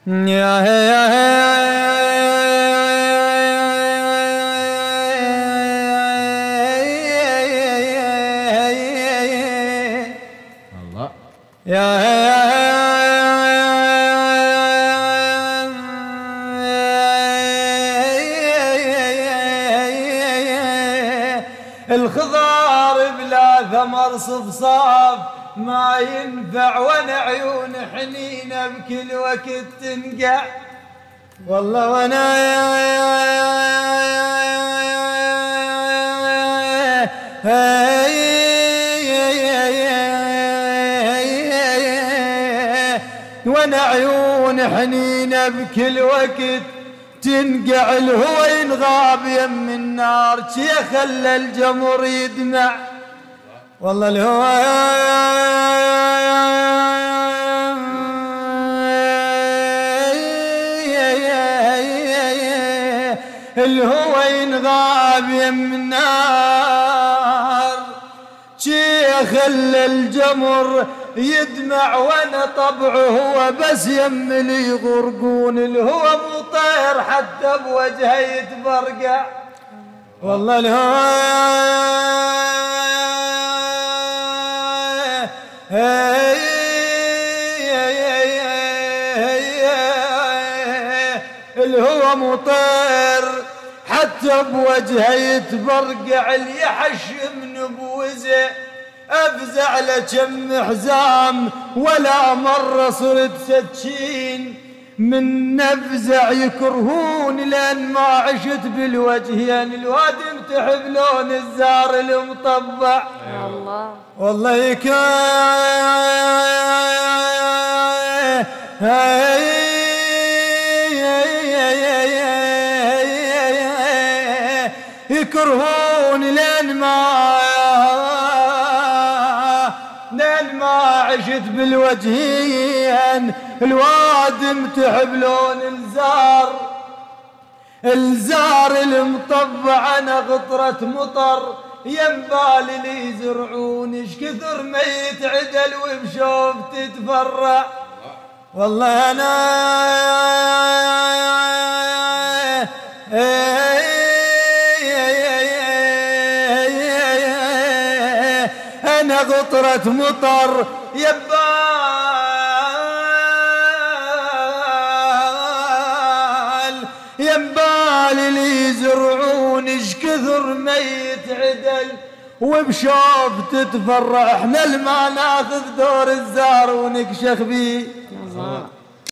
يا الله الخضار بلا ثمر صفصاف ما ينفع، وانا عيون حنينه بكل وقت تنقع. والله وانا وانا عيون حنينه بكل وقت تنقع. الهوى ينغاب يم النار شي خلى الجمر يدمع. والله الهوى ينغاب يم النار شي خلى الجمر يدمع. وانا طبعه هو بس يم لي غرقون. الهوى مو طير حتى بوجهه يتبرقع. والله الهوى مو طير حتى بوجهه يتبرقع. اللي يحشم بوزه افزع لكم حزام، ولا مره صرت سكين من نفزع. يكرهون لان ما عشت بالوجهين. الوادم تحب لون الزار المطبع. الله والله يكرهون لان ما عشت بالوجهين. الوادم تحب لون الزار المطبع. انا غطرة مطر ينبال لي يزرعون. ايش كثر ميت عدل وبشوف تتفرع. والله انا غطرة مطر ينبال لي يزرعون. ايش كثر ميت عدل وبشوف تتفرع. احنا الما ناخذ دور الزار ونكشخ بيه.